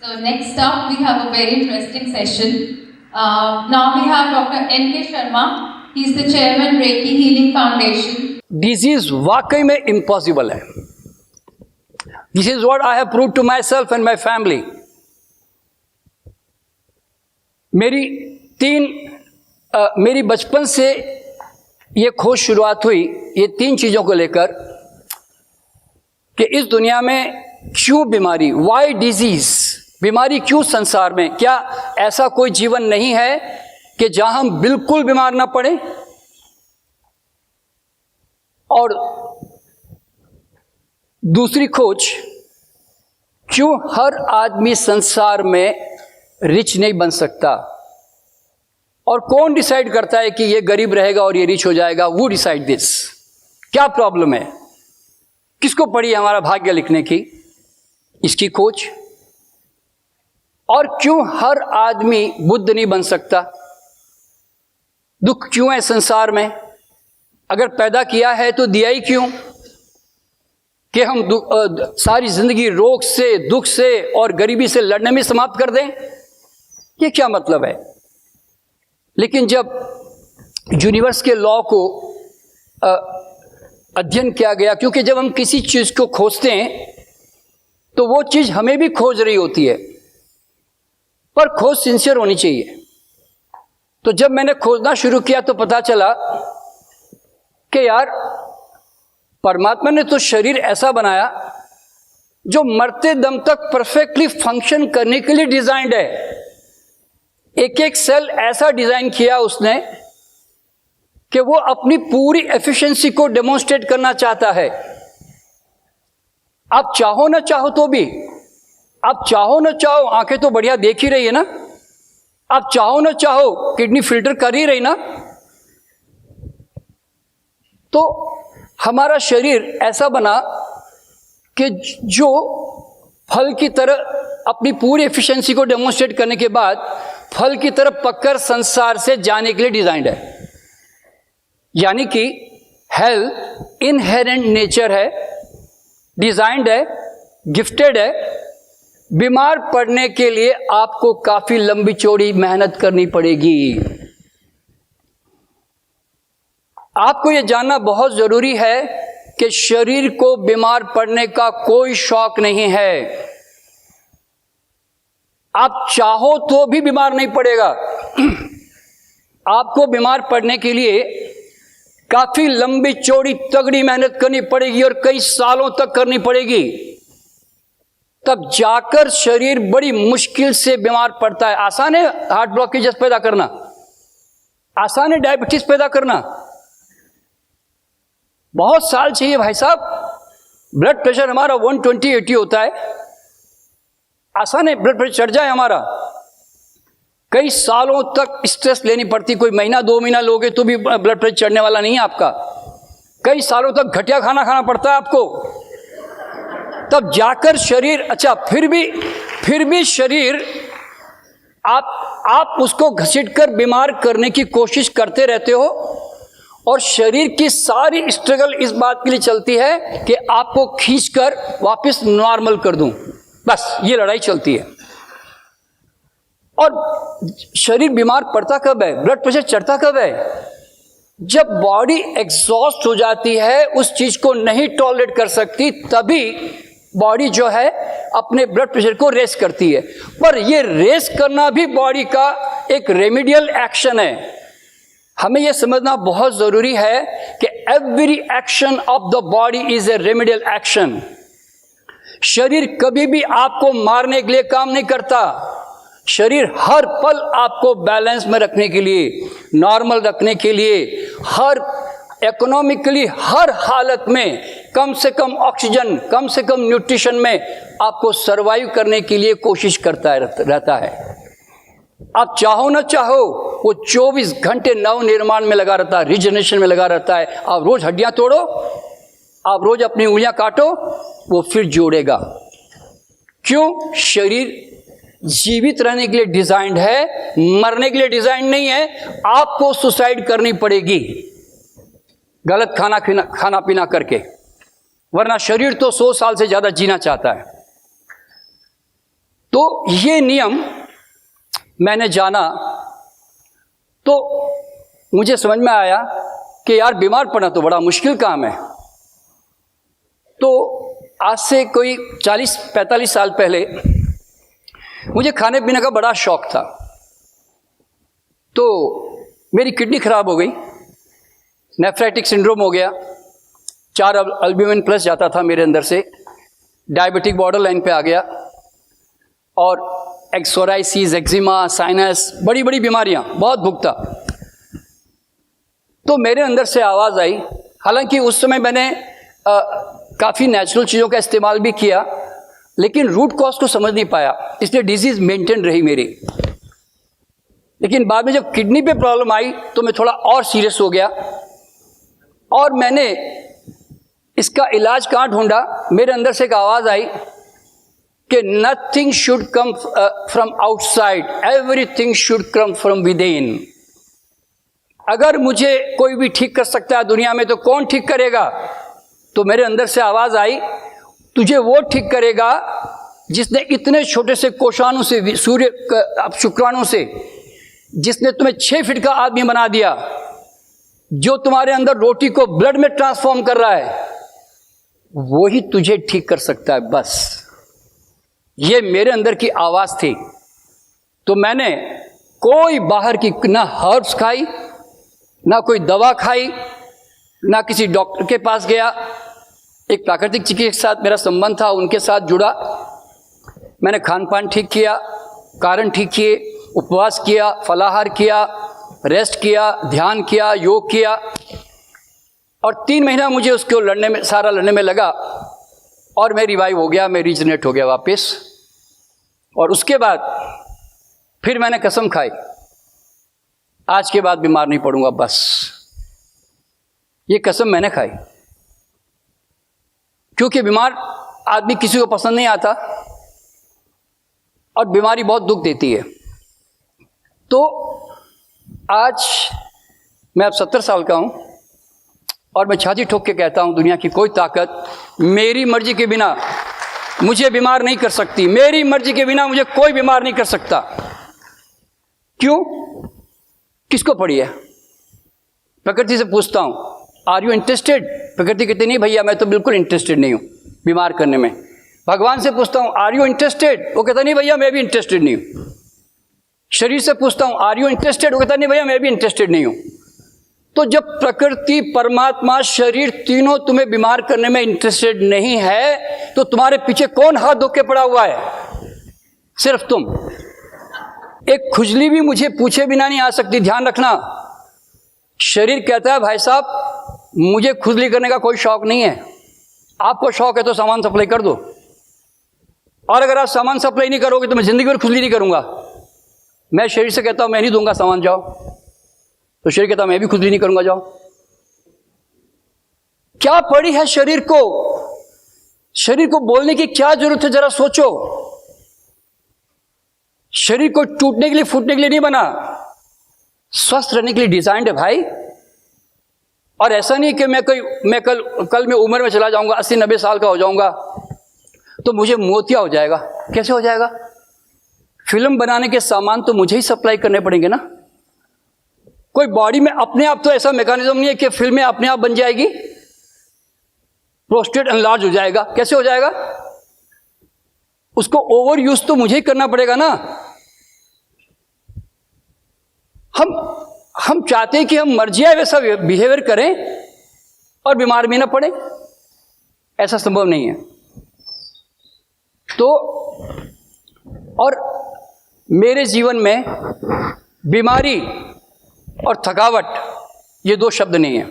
So next up, we have a very interesting session. Now we have Dr. N.K. Sharma. He is the chairman, Reiki Healing Foundation. Disease वाकई में impossible है. This is what I have proved to myself and my family. मेरी बचपन से ये खोज शुरुआत हुई ये 3 चीज़ों को लेकर कि इस दुनिया में क्यों बीमारी, वाई डिजीज, बीमारी क्यों संसार में. क्या ऐसा कोई जीवन नहीं है कि जहां हम बिल्कुल बीमार ना पड़े. और दूसरी खोज, क्यों हर आदमी संसार में रिच नहीं बन सकता. और कौन डिसाइड करता है कि ये गरीब रहेगा और ये रिच हो जाएगा. वो डिसाइड दिस. क्या प्रॉब्लम है, किसको पड़ी हमारा भाग्य लिखने की, इसकी खोज. और क्यों हर आदमी बुद्ध नहीं बन सकता. दुख क्यों है संसार में, अगर पैदा किया है तो दिया ही क्यों कि हम सारी जिंदगी रोग से, दुख से और गरीबी से लड़ने में समाप्त कर दें. ये क्या मतलब है. लेकिन जब यूनिवर्स के लॉ को अध्ययन किया गया, क्योंकि जब हम किसी चीज को खोजते हैं तो वो चीज हमें भी खोज रही होती है, पर खोज सिंसियर होनी चाहिए. तो जब मैंने खोजना शुरू किया तो पता चला कि यार परमात्मा ने तो शरीर ऐसा बनाया जो मरते दम तक परफेक्टली फंक्शन करने के लिए डिजाइंड है. एक एक सेल ऐसा डिजाइन किया उसने कि वो अपनी पूरी एफिशिएंसी को डेमोन्स्ट्रेट करना चाहता है. आप चाहो ना चाहो तो भी, आप चाहो ना चाहो आंखें तो बढ़िया देख ही रही है ना, आप चाहो ना चाहो किडनी फिल्टर कर ही रही ना. तो हमारा शरीर ऐसा बना कि जो फल की तरह अपनी पूरी एफिशिएंसी को डेमोन्स्ट्रेट करने के बाद फल की तरह पककर संसार से जाने के लिए डिजाइंड है. यानी कि हेल्थ इनहेरेंट नेचर है, डिजाइंड है, गिफ्टेड है. बीमार पड़ने के लिए आपको काफी लंबी चौड़ी मेहनत करनी पड़ेगी. आपको यह जानना बहुत जरूरी है कि शरीर को बीमार पड़ने का कोई शौक नहीं है. आप चाहो तो भी बीमार नहीं पड़ेगा. आपको बीमार पड़ने के लिए काफी लंबी चौड़ी तगड़ी मेहनत करनी पड़ेगी और कई सालों तक करनी पड़ेगी. तब जाकर शरीर बड़ी मुश्किल से बीमार पड़ता है. आसान है हार्ट ब्लॉकेजेस पैदा करना, आसान है डायबिटीज पैदा करना, बहुत साल चाहिए भाई साहब. ब्लड प्रेशर हमारा 120/80 होता है, आसान है ब्लड प्रेशर चढ़ जाए हमारा. कई सालों तक स्ट्रेस लेनी पड़ती. कोई महीना 2 महीना लोगे तो भी ब्लड प्रेशर चढ़ने वाला नहीं है आपका. कई सालों तक घटिया खाना खाना पड़ता है आपको, तब जाकर शरीर. अच्छा फिर भी शरीर आप उसको घसीटकर बीमार करने की कोशिश करते रहते हो. और शरीर की सारी स्ट्रगल इस बात के लिए चलती है कि आपको खींचकर वापस नॉर्मल कर दूं. बस ये लड़ाई चलती है. और शरीर बीमार पड़ता कब है, ब्लड प्रेशर चढ़ता कब है, जब बॉडी एग्जॉस्ट हो जाती है, उस चीज को नहीं टॉलरेट कर सकती, तभी बॉडी जो है अपने ब्लड प्रेशर को रेस करती है. पर ये रेस करना भी बॉडी का एक रेमेडियल एक्शन है. हमें यह समझना बहुत जरूरी है कि every action of the body is a remedial action. शरीर कभी भी आपको मारने के लिए काम नहीं करता. शरीर हर पल आपको बैलेंस में रखने के लिए, नॉर्मल रखने के लिए, हर इकोनॉमिकली हर हालत में कम से कम ऑक्सीजन, कम से कम न्यूट्रिशन में आपको सरवाइव करने के लिए कोशिश करता रहता है. आप चाहो ना चाहो वो 24 घंटे नव निर्माण में लगा रहता है, रिजनरेशन में लगा रहता है. आप रोज हड्डियां तोड़ो, आप रोज अपनी उंगलियां काटो, वो फिर जोड़ेगा. क्यों? शरीर जीवित रहने के लिए डिजाइंड है, मरने के लिए डिजाइंड नहीं है. आपको सुसाइड करनी पड़ेगी गलत खाना पीना करके, वरना शरीर तो 100 साल से ज्यादा जीना चाहता है. तो ये नियम मैंने जाना तो मुझे समझ में आया कि यार बीमार पड़ना तो बड़ा मुश्किल काम है। तो आज से कोई 40-45 साल पहले मुझे खाने पीने का बड़ा शौक था। तो मेरी किडनी खराब हो गई, नेफ्राइटिक सिंड्रोम हो गया, 4 अल्ब्यूमिन प्लस जाता था मेरे अंदर से, डायबिटिक बॉर्डर लाइन पे आ गया, और एक्सोराइसिस, एक्जिमा, साइनस, बड़ी बड़ी बीमारियां, बहुत भुगता। तो मेरे अंदर से आवाज़ आई, हालांकि उस समय मैंने काफ़ी नेचुरल चीज़ों का इस्तेमाल भी किया, लेकिन रूट कॉज को समझ नहीं पाया, इसलिए डिजीज़ मेंटेन रही मेरी। लेकिन बाद में जब किडनी पे प्रॉब्लम आई तो मैं थोड़ा और सीरियस हो गया, और मैंने इसका इलाज कहाँ ढूंढा। मेरे अंदर से एक आवाज़ आई कि nothing should come from outside, everything should come from with in. अगर मुझे कोई भी ठीक कर सकता है दुनिया में तो कौन ठीक करेगा? तो मेरे अंदर से आवाज़ आई, तुझे वो ठीक करेगा जिसने इतने छोटे से कोशाणु से, शुक्राणु से, जिसने तुम्हें 6 फीट का आदमी बना दिया, जो तुम्हारे अंदर रोटी को ब्लड में ट्रांसफॉर्म कर रहा है, वो ही तुझे ठीक कर सकता है। बस ये मेरे अंदर की आवाज़ थी। तो मैंने कोई बाहर की ना हर्ब्स खाई, ना कोई दवा खाई, ना किसी डॉक्टर के पास गया। एक प्राकृतिक चिकित्सक के साथ मेरा संबंध था, उनके साथ जुड़ा। मैंने खान पान ठीक किया, कारण ठीक किए, उपवास किया, फलाहार किया, रेस्ट किया, ध्यान किया, योग किया, और 3 महीना मुझे उसको लड़ने में लगा, और मैं रिवाइव हो गया, मैं रीजनरेट हो गया वापस। और उसके बाद फिर मैंने कसम खाई, आज के बाद बीमार नहीं पड़ूंगा, बस। ये कसम मैंने खाई, क्योंकि बीमार आदमी किसी को पसंद नहीं आता, और बीमारी बहुत दुख देती है। तो आज मैं अब 70 साल का हूं, और मैं छाती ठोक के कहता हूं, दुनिया की कोई ताकत मेरी मर्जी के बिना मुझे बीमार नहीं कर सकती। मेरी मर्जी के बिना मुझे कोई बीमार नहीं कर सकता। क्यों? किसको पड़ी है? प्रकृति से पूछता हूं, आर यू इंटरेस्टेड? प्रकृति कहती नहीं भैया, मैं तो बिल्कुल इंटरेस्टेड नहीं हूं बीमार करने में। भगवान से पूछता हूं, आर यू इंटरेस्टेड? वो कहता नहीं भैया, मैं भी इंटरेस्टेड नहीं हूं। शरीर से पूछता हूं, आर यू इंटरेस्टेड? वो कहता नहीं भैया, मैं भी इंटरेस्टेड नहीं हूं। तो जब प्रकृति, परमात्मा, शरीर तीनों तुम्हें बीमार करने में इंटरेस्टेड नहीं है, तो तुम्हारे पीछे कौन हाथ धो के पड़ा हुआ है? सिर्फ तुम। एक खुजली भी मुझे पूछे बिना नहीं आ सकती, ध्यान रखना। शरीर कहता है, भाई साहब मुझे खुजली करने का कोई शौक नहीं है। आपको शौक है तो सामान सप्लाई कर दो, और अगर आप सामान सप्लाई नहीं करोगे तो मैं जिंदगी भर खुजली नहीं करूंगा। मैं शरीर से कहता हूं, मैं नहीं दूंगा सामान, जाओ। तो शरीर कहता मैं भी खुजली नहीं करूंगा, जाओ। क्या पड़ी है शरीर को? शरीर को बोलने की क्या जरूरत है? जरा सोचो। शरीर को टूटने के लिए, फूटने के लिए नहीं बना, स्वस्थ रहने के लिए डिजाइंड है भाई। और ऐसा नहीं कि मैं कल मैं उम्र में चला जाऊंगा, 80-90 साल का हो जाऊंगा तो मुझे मोतिया हो जाएगा। कैसे हो जाएगा? फिल्म बनाने के सामान तो मुझे ही सप्लाई करने पड़ेंगे ना। कोई बॉडी में अपने आप तो ऐसा मैकेनिज्म नहीं है कि फिल्में अपने आप बन जाएगी। प्रोस्टेट एनलार्ज हो जाएगा, कैसे हो जाएगा? उसको ओवर यूज तो मुझे ही करना पड़ेगा ना। हम चाहते हैं कि हम मर्जी आए वैसा बिहेवियर करें और बीमार भी ना पड़े, ऐसा संभव नहीं है। तो और मेरे जीवन में बीमारी और थकावट ये 2 शब्द नहीं है।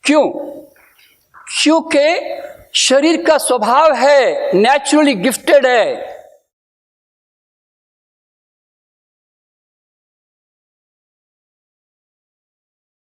क्यों? क्योंकि शरीर का स्वभाव है, नेचुरली गिफ्टेड है